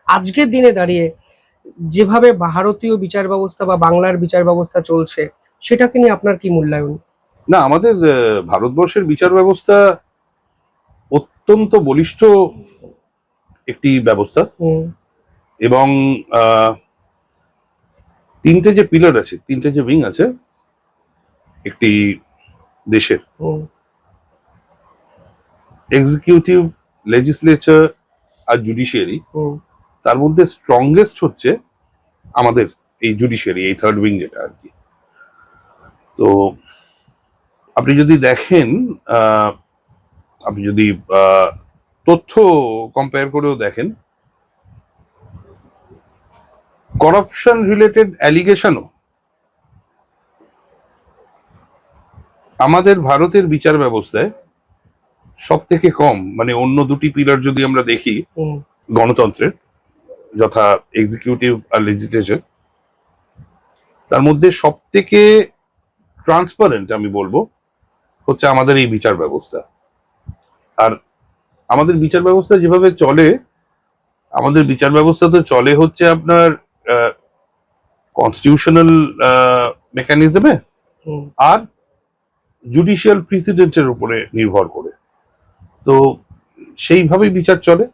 আজকের দিনে দাঁড়িয়ে যেভাবে ভারতীয় বিচার ব্যবস্থা বা বাংলার বিচার ব্যবস্থা চলছে, সেটাকে নিয়ে আপনার কি মূল্যায়ন? না, আমাদের ভারতবর্ষের বিচার ব্যবস্থা অত্যন্ত বলিষ্ঠ একটি ব্যবস্থা। হুম। এবং তিনটে যে পিলার আছে, তিনটে যে উইং আছে একটি দেশের, হুম। এক্সিকিউটিভ, লেজিসলেচার আর জুডিশিয়ারি, হুম। তার মধ্যে স্ট্রংগেস্ট হচ্ছে আমাদের এই জুডিশিয়ারি, এই থার্ড উইং যেটা আর কি। তো আপনি যদি দেখেন, আপনি যদি তথ্য কম্পেয়ার করেও দেখেন, করাপশন রিলেটেড অ্যালিগেশনও আমাদের ভারতের বিচার ব্যবস্থায় সব থেকে কম। মানে অন্য দুটি পিলার যদি আমরা দেখি হুম। গণতন্ত্রের, যথা এক্সিকিউটিভ আর লেজিসলেচার, তার মধ্যে সব থেকে ট্রান্সপারেন্ট আমি বলবো হচ্ছে আমাদের এই বিচার ব্যবস্থা। আর আমাদের বিচার ব্যবস্থা যেভাবে চলে, আমাদের বিচার ব্যবস্থা তো চলে হচ্ছে আপনার কনস্টিটিউশনাল মেকানিজমে হুম। আর জুডিশিয়াল প্রেসিডেন্টের উপরে নির্ভর করে। তো সেইভাবেই বিচার চলে।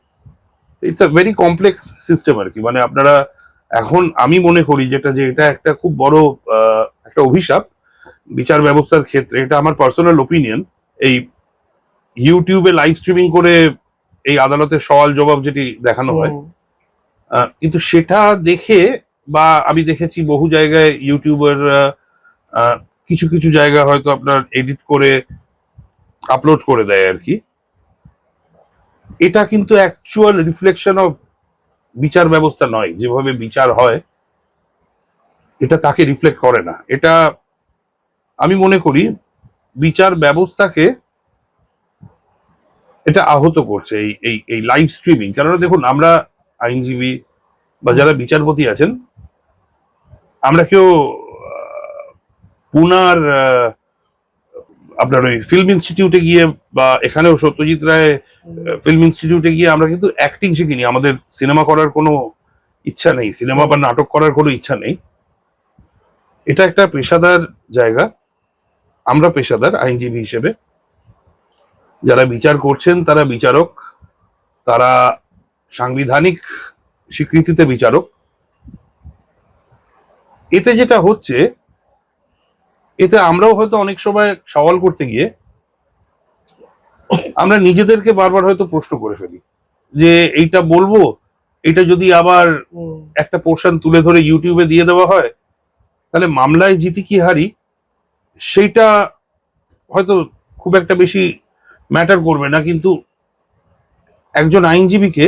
It's a very complex system আর কি। মানে আপনারা এখন, আমি মনে করি যেটা, যে এটা একটা খুব বড় একটা অভিশাপ বিচার ব্যবস্থার ক্ষেত্রে। এটা আমার পার্সোনাল ওপিনিয়ন। এই ইউটিউবে লাইভ স্ট্রিমিং করে এই আদালতের সওয়াল জবাব যেটি দেখানো হয়, হুম। কিন্তু সেটা দেখে, বা আমি দেখেছি বহু জায়গায় ইউটিউবার কিছু কিছু জায়গা হয়তো আপনার এডিট করে আপলোড করে দেয় আর কি। এটা কিন্তু অ্যাকচুয়াল রিফ্লেকশন অফ বিচার ব্যবস্থা নয়। যেভাবে বিচার হয় এটা তাকে রিফ্লেক্ট করে না। এটা আমি মনে করি বিচার ব্যবস্থাকে এটা আহত করছে, এই এই এই লাইভ স্ট্রিমিং। কারণ দেখুন, আমরা আইনজীবী বা যারা বিচারপতি আছেন, আমরা কেউ পুনার আপনার ওই ফিল্ম ইনস্টিটিউটে গিয়ে, বা এখানেও সত্যজিৎ রায় ফিল্ম ইনস্টিটিউটে গিয়ে আমরা কিন্তু অ্যাক্টিং শিখিনি। আমাদের সিনেমা করার কোনো ইচ্ছা নেই, সিনেমা বা নাটক করার কোনো ইচ্ছা নেই। এটা একটা পেশাদার জায়গা। আমরা পেশাদার আইনজীবী হিসেবে। যারা বিচার করছেন তারা বিচারক, তারা সাংবিধানিক স্বীকৃতিতে বিচারক। এতে যেটা হচ্ছে, এতে আমরাও হয়তো অনেক সময় সওয়াল করতে গিয়ে আমরা নিজেদেরকে বারবার হয়তো প্রশ্ন করে ফেলি যে এইটা বলবো, এটা যদি আবার একটা পোর্শন তুলে ধরে ইউটিউবে দিয়ে দেওয়া হয়, তাহলে মামলায় জিতি কি হারি সেইটা হয়তো খুব একটা বেশি ম্যাটার করবে না। কিন্তু একজন আইনজীবীকে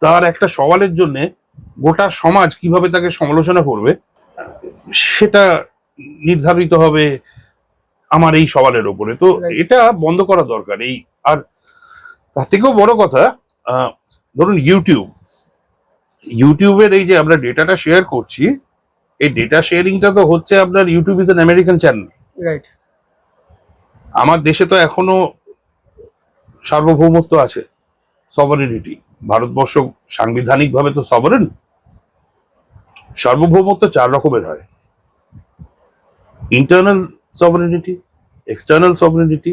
তার একটা সওয়ালের জন্য গোটা সমাজ কিভাবে তাকে সমালোচনা করবে, সেটা নির্ধারিত হবে আমার এই সওয়ালের উপরে। তো এটা বন্ধ করা দরকার। এই, আর তার থেকেও বড় কথা, ধরুন ইউটিউবের এই যে আমরা ডেটাটা শেয়ার করছি, এই ডেটা শেয়ারিংটা তো হচ্ছে আপনার, YouTube is an American channel. Right. আমার দেশে তো এখনো সার্বভৌমত্ব আছে, সভারেনিটি। ভারতবর্ষ সাংবিধানিক ভাবে তো সভারেন। সার্বভৌমত্ব চার রকমের হয়: internal sovereignty, external sovereignty,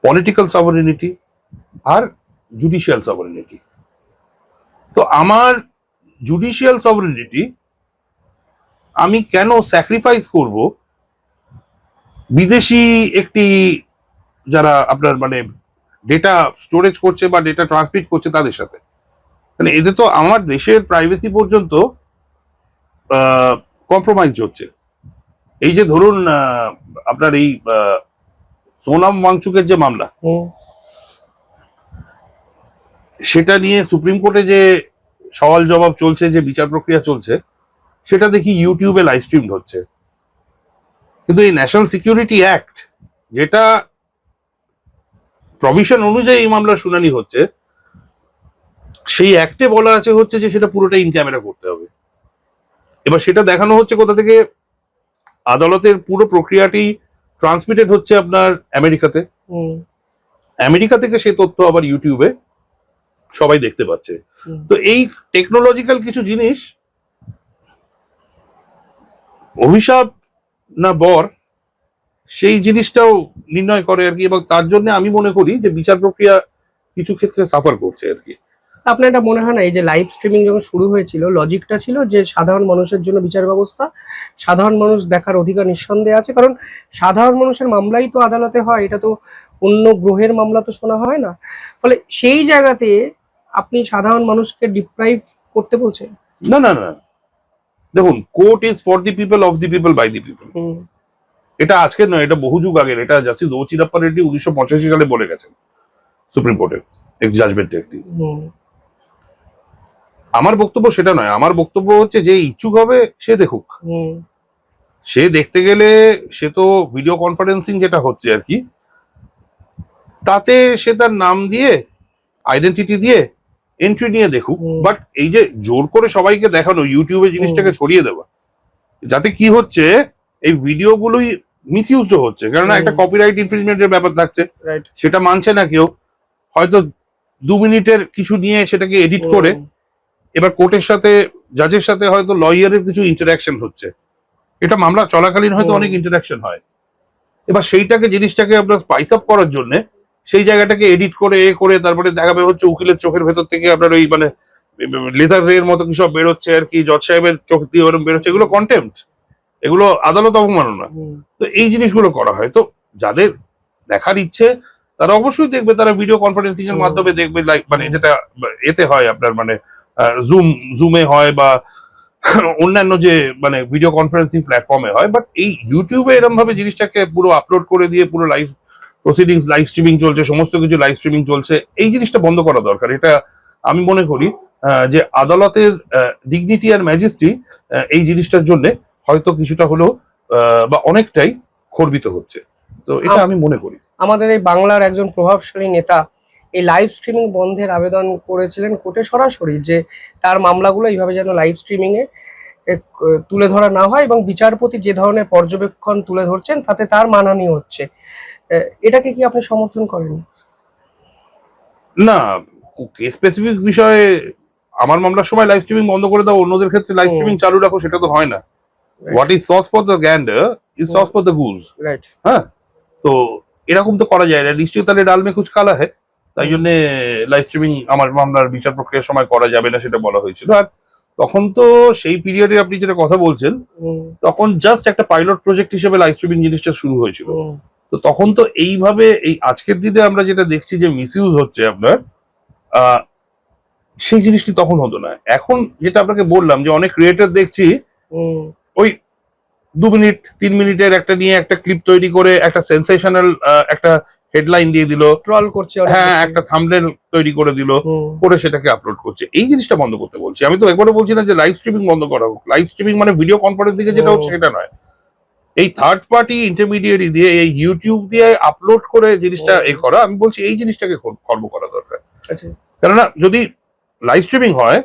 political sovereignty, আর জুডিশিয়াল সভারেনিটি। তো আমার জুডিশিয়াল সভারেনিটি আমি কেন স্যাক্রিফাইস করব বিদেশি একটি, যারা আপনার মানে ডেটা স্টোরেজ করছে বা ডেটা ট্রান্সমিট করছে তাদের সাথে? মানে এতে তো আমার দেশের প্রাইভেসি পর্যন্ত কম্প্রোমাইজ হচ্ছে। এই যে ধরুন আপনার এই সোনাম ওয়াংচুকের যে মামলা, সেটা নিয়ে সুপ্রিম কোর্টে যে সওয়াল জবাব চলছে, যে বিচার প্রক্রিয়া চলছে, সেটা দেখি ইউটিউবে লাইভ স্ট্রিম হচ্ছে। কিন্তু এই ন্যাশনাল সিকিউরিটি অ্যাক্ট, যেটা প্রভিশন অনুযায়ী এই মামলার শুনানি হচ্ছে, সেই অ্যাক্টে বলা আছে হচ্ছে যে সেটা পুরোটা ইন ক্যামেরা করতে হবে। এবার সেটা দেখানো হচ্ছে কোথা থেকে? আদালতের পুরো প্রক্রিয়াটি ট্রান্সমিটেড হচ্ছে আপনার আমেরিকাতে। আমেরিকা থেকে সেই তথ্য আবার ইউটিউবে সবাই দেখতে পাচ্ছে। হুম। তো এই টেকনোলজিক্যাল কিছু জিনিস অভিশাপ না বর সেই জিনিসটাও নির্ণয় করে আর কি, এবং তার জন্য আমি মনে করি যে বিচার প্রক্রিয়া কিছু ক্ষেত্রে সাফার করছে আর কি। আপনার এটা মনে হয় না এই যে লাইভ স্ট্রিমিং যখন শুরু হয়েছিল, লজিকটা ছিল যে সাধারণ মানুষের জন্য বিচার ব্যবস্থা, সাধারণ মানুষ দেখার অধিকার নিঃসন্দেহে আছে, কারণ সাধারণ মানুষের মামলাই তো আদালতে হয়, এটা তো অন্য গ্রহের মামলা তো শোনা হয় না। ফলে সেই জায়গাতে আপনি সাধারণ মানুষকে ডিপ্রাইভ করতে বলছেন। না না না, দেখুন, court is for the people, of the people, by the people. এটা আজকের নয়, এটা বহু যুগ আগের। এটা জাস্টিস ও চিদাপ্পা রেড্ডি 1985 সালে বলে গেছেন সুপ্রিম কোর্টের এক জাজমেন্টে একটি। আমার বক্তব্য সেটা নয়, আমার বক্তব্য হচ্ছে যে ইচ্ছুক হবে সে দেখুক। সে দেখতে গেলে সে তো ভিডিও কনফারেন্সিং যেটা হচ্ছে আর কি, তাতে সে তার নাম দিয়ে আইডেন্টিটি দিয়ে এন্ট্রি নিয়ে দেখুক। বাট এই যে জোর করে সবাইকে দেখানো, ইউটিউবে জিনিসটাকে ছড়িয়ে দেওয়া, যাতে কি হচ্ছে এই ভিডিওগুলোই মিসইউজ হচ্ছে, কেননা একটা কপিরাইট ইনফ্রিঞ্জমেন্টের ব্যাপার থাকছে, সেটা মানছে না কেউ। হয়তো 2 মিনিটের কিছু নিয়ে সেটাকে এডিট করে এবার কোর্টের সাথে, জাজের সাথে হয়তো লয়ারের কিছু ইন্টারাকশন হচ্ছে, এটা মামলা চলাকালীন হয়তো অনেক ইন্টারাকশন হয়। এবার সেইটাকে, জিনিসটাকে আপনার স্পাইস আপ করার জন্য সেই জায়গাটাকে এডিট করে করে তারপরে দেখাবে হচ্ছে উকিলের চোখের ভেতর থেকে আপনার ওই মানে লেজার রের মতো কি সব বেরোচ্ছে আর কি, জজ সাহেবের চোখ দিয়ে ওরকম বেরোচ্ছে, এগুলো কন্টেম্পট, এগুলো আদালত অবমাননা। তো এই জিনিসগুলো করা হয়। তো যাদের দেখার ইচ্ছে তারা অবশ্যই দেখবে, তারা ভিডিও কনফারেন্সিং এর মাধ্যমে দেখবে, লাইক মানে যেটা এতে হয় আপনার মানে জুমে হয় বা অন্যান্য যে মানে ভিডিও কনফারেন্সিং প্ল্যাটফর্মে হয়। বাট এই ইউটিউবে এরকম ভাবে জিনিসটাকে পুরো আপলোড করে দিয়ে পুরো লাইভ প্রসিডিংস, লাইভ স্ট্রিমিং চলছে, সমস্ত কিছু লাইভ স্ট্রিমিং চলছে, এই জিনিসটা বন্ধ করা দরকার। এটা আমি মনে করি যে আদালতের ডিগনিটি আর ম্যাজেস্টি এই জিনিসটার জন্য হয়তো কিছুটা হলেও বা অনেকটাই খর্বিত হচ্ছে। তো এটা আমি মনে করি। আমাদের এই বাংলার একজন প্রভাবশালী নেতা এই লাইভ স্ট্রিমিং বন্ধের আবেদন করেছিলেন কোর্টে সরাসরি, যে তার মামলাগুলো এইভাবে যেন লাইভ স্ট্রিমিং এ তুলে ধরা না হয়, এবং বিচারপতি যে ধরনের পর্যবেক্ষণ তুলে ধরছেন তাতে তার মানহানি হচ্ছে। এটাকে কি আপনি সমর্থন করেন? না, স্পেসিফিক বিষয়ে আমার মামলার সময় লাইভ স্ট্রিমিং বন্ধ করে দাও, অন্যদের ক্ষেত্রে লাইভ স্ট্রিমিং চালু রাখো, সেটা তো হয় না। What is sauce for the গ্যান্ডার is sauce for the goose. Right. হ্যাঁ, তো এরকম তো করা যায় না, নিশ্চয়ই তাহলে ডাল মে কুছ কালা হয়। তাই জন্য লাইভ স্ট্রিমিং আমার মামলার বিচার প্রক্রিয়ার সময় করা যাবে না সেটা বলা হয়েছিল। আর তখন তো সেই পিরিয়ডে আপনি যেটা কথা বলছেন, তখন জাস্ট একটা পাইলট প্রজেক্ট হিসেবে লাইভ স্ট্রিমিং জিনিসটা শুরু হয়েছিল। তো তখন তো এইভাবে এই আজকের দিনে আমরা যেটা দেখছি যে মিসইউজ হচ্ছে আপনার, সেই জিনিসটি তখন হতো না। এখন যেটা আপনাকে বললাম যে অনেক ক্রিয়েটর দেখছি ওই 2 মিনিট 3 মিনিটের একটা নিয়ে একটা ক্লিপ তৈরি করে একটা সেন্সেশনাল একটা হেডলাইন দিয়ে দিল, ট্রল করছে, হ্যাঁ একটা থাম্বনেল তৈরি করে দিল, করে সেটাকে আপলোড করছে। এই জিনিসটা বন্ধ করতে বলছি আমি। তো একবারও বলছি না যে লাইভ স্ট্রিমিং বন্ধ করা হোক। লাইভ স্ট্রিমিং মানে ভিডিও কনফারেন্স দিকে যেটা হচ্ছে সেটা নয়, এই থার্ড পার্টি ইন্টারমিডিয়েট দিয়ে এই ইউটিউব দিয়ে আপলোড করে জিনিসটা এই করা, আমি বলছি এই জিনিসটাকে খর্ব করা দরকার। কেননা যদি লাইভ স্ট্রিমিং হয়,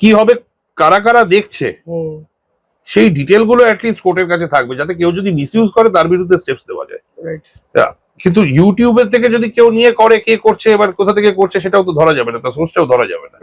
কি হবে, কারা কারা দেখছে সেই ডিটেল গুলো অ্যাটলিস্ট কোর্টের কাছে থাকবে, যাতে কেউ যদি মিসইউজ করে তার বিরুদ্ধে স্টেপস দেওয়া যায়। কিন্তু ইউটিউবের থেকে যদি কেউ নিয়ে করে, কে করছে এবার কোথা থেকে করছে সেটাও তো ধরা যাবে না, তার সোর্সটাও ধরা যাবে না।